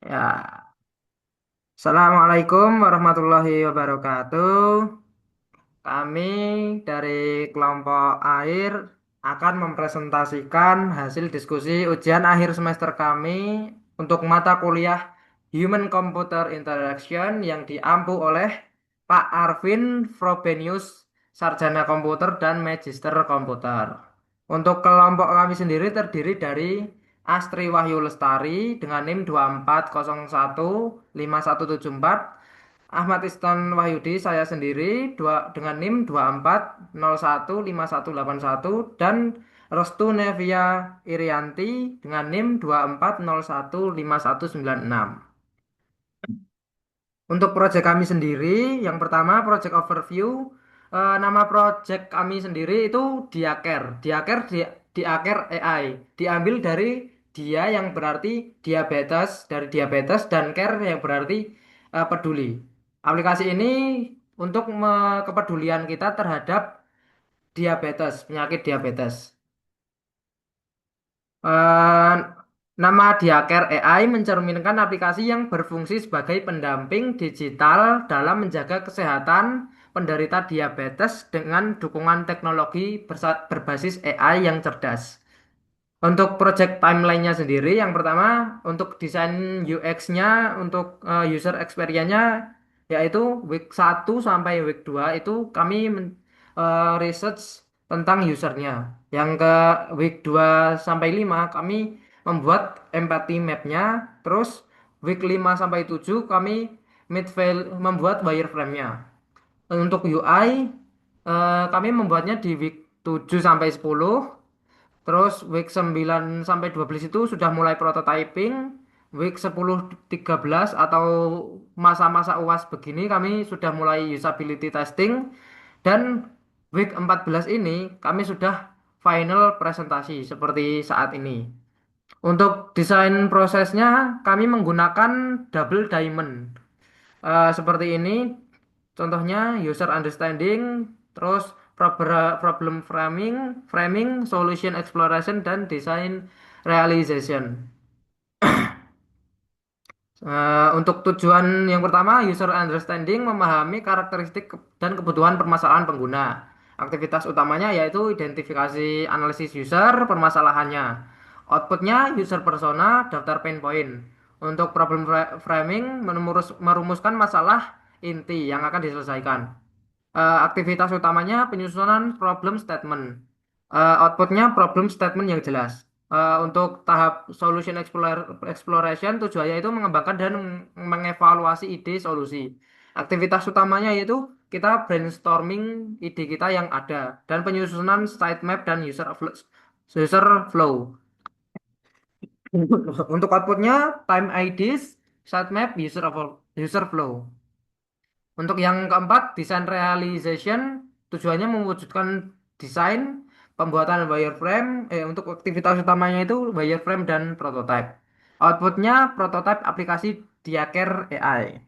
Ya, Assalamualaikum warahmatullahi wabarakatuh. Kami dari kelompok air akan mempresentasikan hasil diskusi ujian akhir semester kami untuk mata kuliah Human Computer Interaction yang diampu oleh Pak Arvin Frobenius, Sarjana Komputer dan Magister Komputer. Untuk kelompok kami sendiri terdiri dari Astri Wahyu Lestari dengan NIM 24015174, Ahmad Iston Wahyudi saya sendiri dengan NIM 24015181 dan Restu Nevia Irianti dengan NIM 24015196. Untuk proyek kami sendiri, yang pertama proyek overview. Nama proyek kami sendiri itu Diaker. Diaker AI. Diambil dari dia yang berarti diabetes, dari diabetes, dan care yang berarti peduli. Aplikasi ini untuk kepedulian kita terhadap diabetes, penyakit diabetes. Eh, Nama Diaker AI mencerminkan aplikasi yang berfungsi sebagai pendamping digital dalam menjaga kesehatan penderita diabetes dengan dukungan teknologi berbasis AI yang cerdas. Untuk project timeline-nya sendiri, yang pertama untuk desain UX-nya, untuk user experience-nya, yaitu week 1 sampai week 2 itu kami research tentang usernya. Yang ke week 2 sampai 5 kami membuat empathy map-nya, terus week 5 sampai 7 kami membuat wireframe-nya. Untuk UI, kami membuatnya di week 7 sampai 10. Terus week 9 sampai 12 itu sudah mulai prototyping. Week 10 13 atau masa-masa UAS begini kami sudah mulai usability testing, dan week 14 ini kami sudah final presentasi seperti saat ini. Untuk desain prosesnya kami menggunakan double diamond. Seperti ini contohnya: user understanding, terus problem framing, solution exploration, dan design realization. Untuk tujuan yang pertama, user understanding, memahami karakteristik dan kebutuhan permasalahan pengguna. Aktivitas utamanya yaitu identifikasi analisis user, permasalahannya. Outputnya user persona, daftar pain point. Untuk problem framing, merumuskan masalah inti yang akan diselesaikan. Aktivitas utamanya penyusunan problem statement. Outputnya problem statement yang jelas. Untuk tahap solution exploration, tujuannya itu mengembangkan dan mengevaluasi ide solusi. Aktivitas utamanya yaitu kita brainstorming ide kita yang ada, dan penyusunan sitemap dan user flow. Untuk outputnya time IDs, sitemap, user flow. Untuk yang keempat, design realization, tujuannya mewujudkan desain pembuatan wireframe. Untuk aktivitas utamanya itu wireframe dan prototype. Outputnya prototype aplikasi Diaker AI.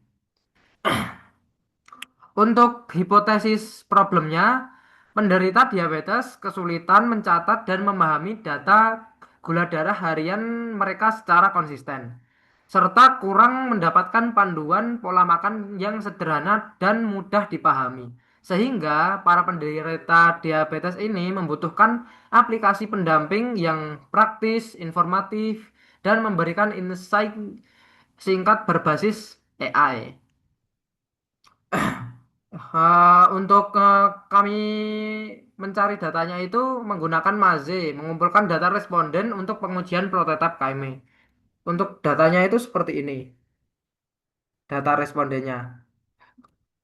Untuk hipotesis problemnya, penderita diabetes kesulitan mencatat dan memahami data gula darah harian mereka secara konsisten, serta kurang mendapatkan panduan pola makan yang sederhana dan mudah dipahami. Sehingga para penderita diabetes ini membutuhkan aplikasi pendamping yang praktis, informatif, dan memberikan insight singkat berbasis AI. Untuk kami mencari datanya itu menggunakan Maze, mengumpulkan data responden untuk pengujian prototipe kami. Untuk datanya itu seperti ini, data respondennya.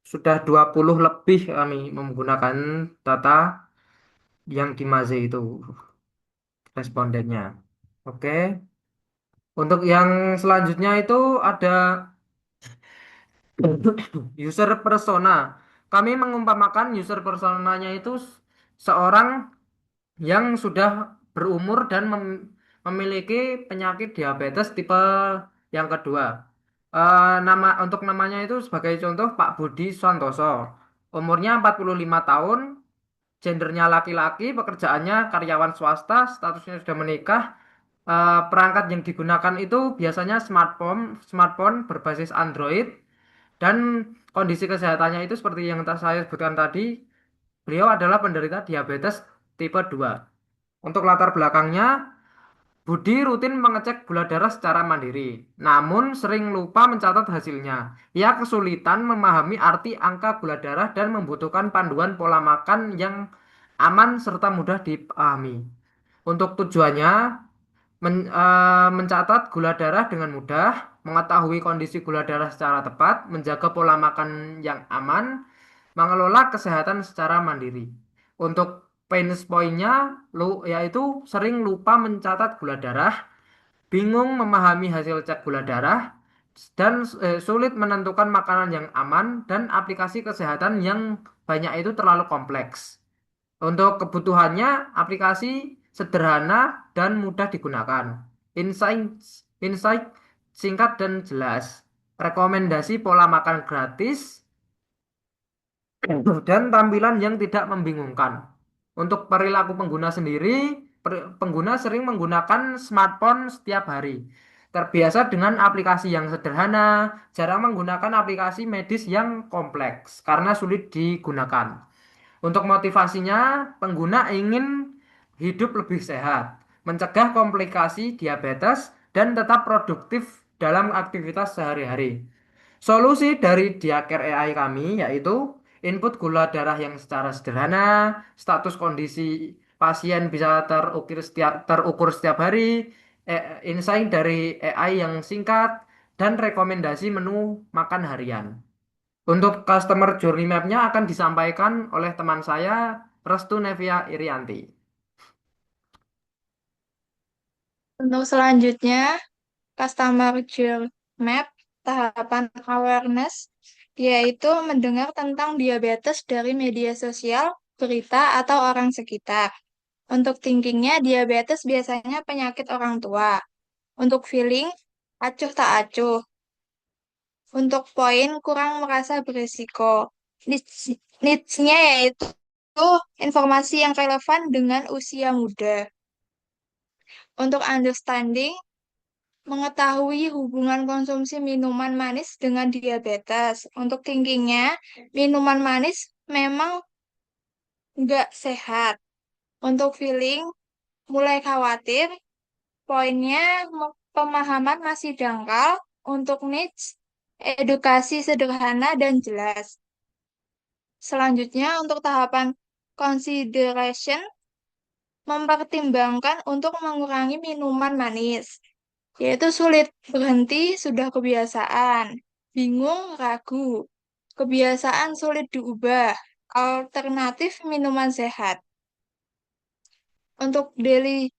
Sudah 20 lebih kami menggunakan data yang di Maze itu, respondennya. Oke. Untuk yang selanjutnya itu ada user persona. Kami mengumpamakan user personanya itu seorang yang sudah berumur dan memiliki penyakit diabetes tipe yang kedua. Untuk namanya itu sebagai contoh Pak Budi Santoso. Umurnya 45 tahun, gendernya laki-laki, pekerjaannya karyawan swasta, statusnya sudah menikah, Perangkat yang digunakan itu biasanya smartphone, smartphone berbasis Android dan kondisi kesehatannya itu seperti yang saya sebutkan tadi, beliau adalah penderita diabetes tipe 2. Untuk latar belakangnya, Budi rutin mengecek gula darah secara mandiri, namun sering lupa mencatat hasilnya. Ia kesulitan memahami arti angka gula darah dan membutuhkan panduan pola makan yang aman serta mudah dipahami. Untuk tujuannya, mencatat gula darah dengan mudah, mengetahui kondisi gula darah secara tepat, menjaga pola makan yang aman, mengelola kesehatan secara mandiri. Untuk pain point-nya, yaitu sering lupa mencatat gula darah, bingung memahami hasil cek gula darah, dan sulit menentukan makanan yang aman, dan aplikasi kesehatan yang banyak itu terlalu kompleks. Untuk kebutuhannya, aplikasi sederhana dan mudah digunakan. Insight singkat dan jelas. Rekomendasi pola makan gratis dan tampilan yang tidak membingungkan. Untuk perilaku pengguna sendiri, pengguna sering menggunakan smartphone setiap hari. Terbiasa dengan aplikasi yang sederhana, jarang menggunakan aplikasi medis yang kompleks karena sulit digunakan. Untuk motivasinya, pengguna ingin hidup lebih sehat, mencegah komplikasi diabetes, dan tetap produktif dalam aktivitas sehari-hari. Solusi dari Diaker AI kami yaitu input gula darah yang secara sederhana, status kondisi pasien bisa terukur setiap hari, insight dari AI yang singkat, dan rekomendasi menu makan harian. Untuk customer journey map-nya akan disampaikan oleh teman saya, Restu Nevia Irianti. Untuk selanjutnya, customer journey map tahapan awareness, yaitu mendengar tentang diabetes dari media sosial, berita, atau orang sekitar. Untuk thinkingnya, diabetes biasanya penyakit orang tua. Untuk feeling, acuh tak acuh. Untuk poin, kurang merasa berisiko. Needs-nya yaitu informasi yang relevan dengan usia muda. Untuk understanding, mengetahui hubungan konsumsi minuman manis dengan diabetes. Untuk thinkingnya, minuman manis memang nggak sehat. Untuk feeling, mulai khawatir. Poinnya, pemahaman masih dangkal. Untuk needs, edukasi sederhana dan jelas. Selanjutnya, untuk tahapan consideration, mempertimbangkan untuk mengurangi minuman manis, yaitu sulit berhenti sudah kebiasaan, bingung ragu, kebiasaan sulit diubah, alternatif minuman sehat. Untuk daily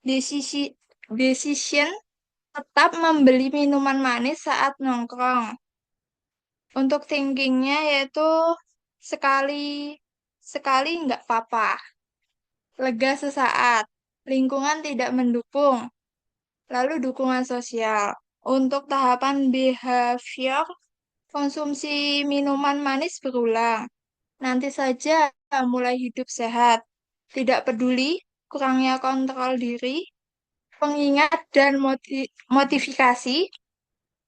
decision, tetap membeli minuman manis saat nongkrong. Untuk thinkingnya yaitu sekali sekali nggak apa-apa, lega sesaat, lingkungan tidak mendukung, lalu dukungan sosial. Untuk tahapan behavior, konsumsi minuman manis berulang. Nanti saja mulai hidup sehat. Tidak peduli, kurangnya kontrol diri, pengingat dan motivasi.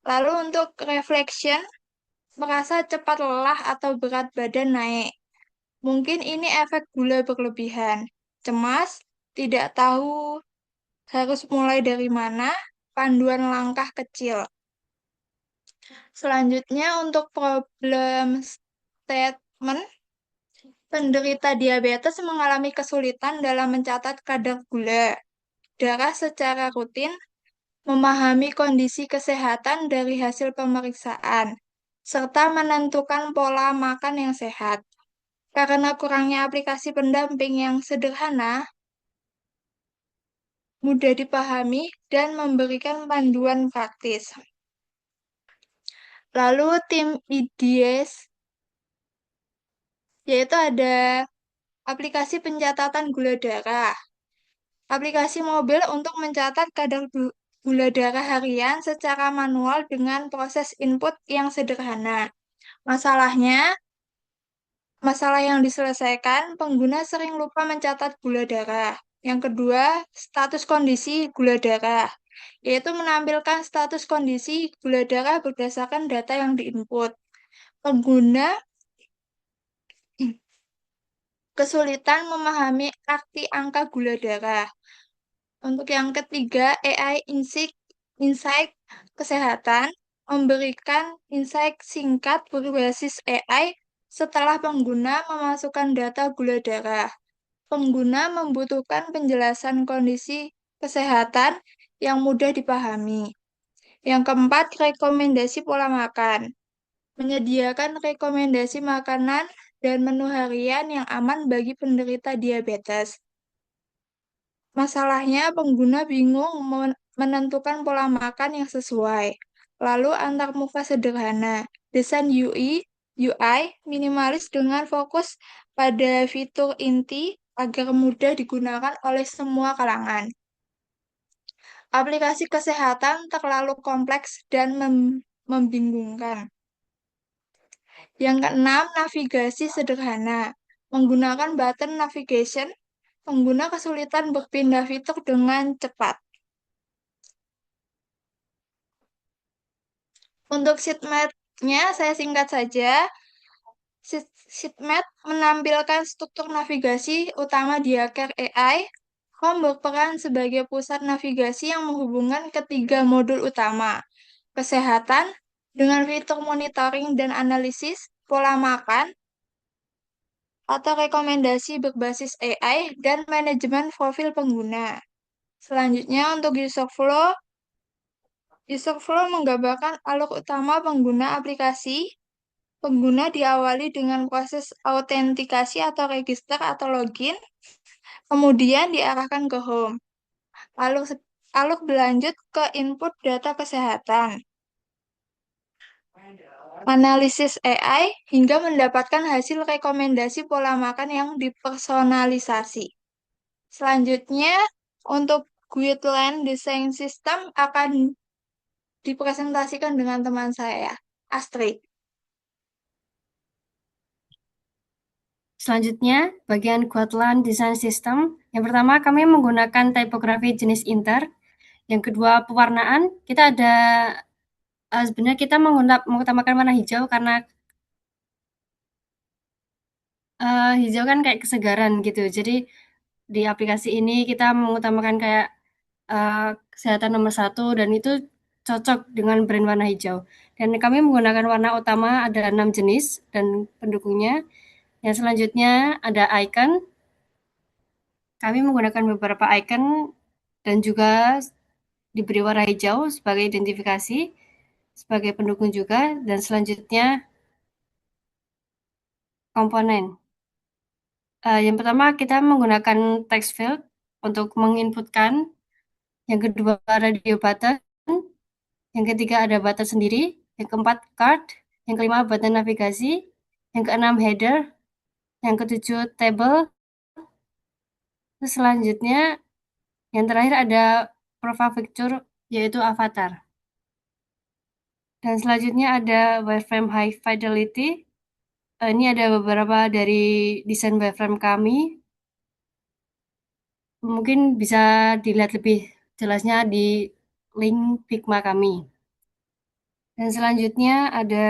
Lalu untuk reflection, merasa cepat lelah atau berat badan naik. Mungkin ini efek gula berlebihan. Cemas, tidak tahu harus mulai dari mana, panduan langkah kecil. Selanjutnya untuk problem statement, penderita diabetes mengalami kesulitan dalam mencatat kadar gula darah secara rutin, memahami kondisi kesehatan dari hasil pemeriksaan, serta menentukan pola makan yang sehat. Karena kurangnya aplikasi pendamping yang sederhana, mudah dipahami, dan memberikan panduan praktis. Lalu tim IDS, yaitu ada aplikasi pencatatan gula darah, aplikasi mobil untuk mencatat kadar gula darah harian secara manual dengan proses input yang sederhana. Masalahnya, masalah yang diselesaikan, pengguna sering lupa mencatat gula darah. Yang kedua, status kondisi gula darah, yaitu menampilkan status kondisi gula darah berdasarkan data yang diinput. Pengguna kesulitan memahami arti angka gula darah. Untuk yang ketiga, AI Insight Kesehatan memberikan insight singkat berbasis AI setelah pengguna memasukkan data gula darah. Pengguna membutuhkan penjelasan kondisi kesehatan yang mudah dipahami. Yang keempat, rekomendasi pola makan. Menyediakan rekomendasi makanan dan menu harian yang aman bagi penderita diabetes. Masalahnya, pengguna bingung menentukan pola makan yang sesuai. Lalu, antarmuka sederhana. Desain UI minimalis dengan fokus pada fitur inti agar mudah digunakan oleh semua kalangan. Aplikasi kesehatan terlalu kompleks dan membingungkan. Yang keenam, navigasi sederhana. Menggunakan button navigation, pengguna kesulitan berpindah fitur dengan cepat. Untuk sitemap-nya, saya singkat saja. Sitemap menampilkan struktur navigasi utama di Care AI. Home berperan sebagai pusat navigasi yang menghubungkan ketiga modul utama. Kesehatan, dengan fitur monitoring dan analisis, pola makan, atau rekomendasi berbasis AI, dan manajemen profil pengguna. Selanjutnya, untuk user flow menggambarkan alur utama pengguna aplikasi. Pengguna diawali dengan proses autentikasi atau register atau login, kemudian diarahkan ke home. Alur, alur berlanjut ke input data kesehatan, analisis AI, hingga mendapatkan hasil rekomendasi pola makan yang dipersonalisasi. Selanjutnya, untuk guideline design system akan dipresentasikan dengan teman saya, Astrid. Selanjutnya, bagian Guideline Design System. Yang pertama, kami menggunakan tipografi jenis Inter. Yang kedua, pewarnaan. Kita ada sebenarnya kita mengutamakan warna hijau karena hijau kan kayak kesegaran gitu. Jadi di aplikasi ini kita mengutamakan kayak kesehatan nomor satu dan itu cocok dengan brand warna hijau. Dan kami menggunakan warna utama ada 6 jenis dan pendukungnya. Yang selanjutnya ada icon. Kami menggunakan beberapa icon dan juga diberi warna hijau sebagai identifikasi, sebagai pendukung juga. Dan selanjutnya komponen. Yang pertama kita menggunakan text field untuk menginputkan. Yang kedua radio button. Yang ketiga ada button sendiri. Yang keempat card. Yang kelima button navigasi. Yang keenam header. Yang ketujuh table. Terus selanjutnya yang terakhir ada profile picture yaitu avatar. Dan selanjutnya ada wireframe high fidelity. Ini ada beberapa dari desain wireframe kami. Mungkin bisa dilihat lebih jelasnya di link Figma kami. Dan selanjutnya ada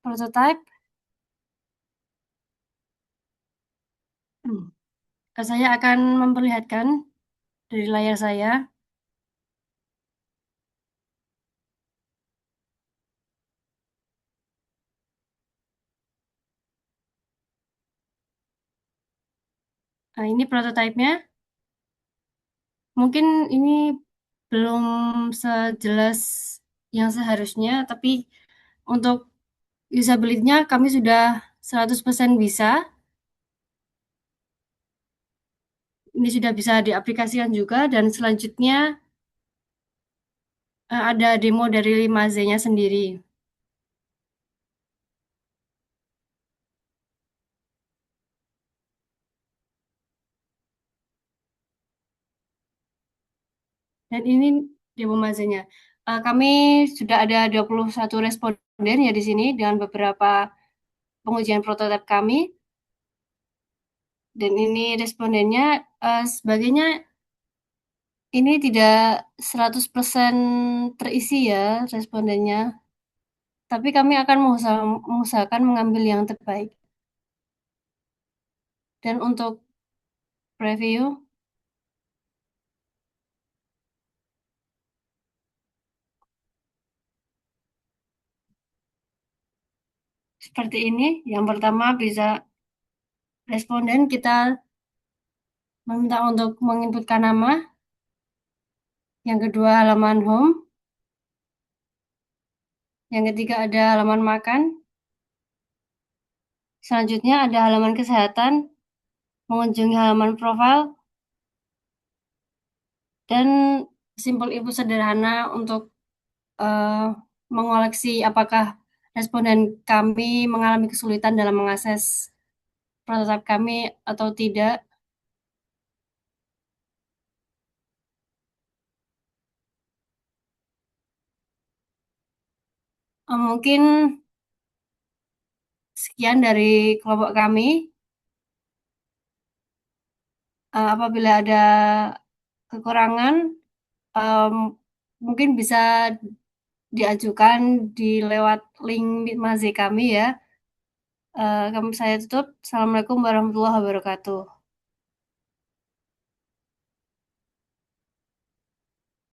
prototype. Saya akan memperlihatkan dari layar saya. Nah, ini prototipenya. Mungkin ini belum sejelas yang seharusnya, tapi untuk usability-nya kami sudah 100% bisa. Ini sudah bisa diaplikasikan juga dan selanjutnya ada demo dari 5Z-nya sendiri. Dan ini demo Maze-nya. Kami sudah ada 21 responden ya di sini dengan beberapa pengujian prototipe kami. Dan ini respondennya sebagainya ini tidak 100% terisi ya respondennya, tapi kami akan mengusahakan mengambil yang terbaik. Dan untuk review seperti ini, yang pertama bisa responden kita meminta untuk menginputkan nama, yang kedua halaman home, yang ketiga ada halaman makan, selanjutnya ada halaman kesehatan, mengunjungi halaman profil, dan simpel info sederhana untuk uh, mengoleksi apakah responden kami mengalami kesulitan dalam mengakses prototipe kami atau tidak. Mungkin sekian dari kelompok kami. Apabila ada kekurangan, um, mungkin bisa diajukan di lewat link Maze kami ya. Saya tutup. Assalamualaikum warahmatullahi wabarakatuh.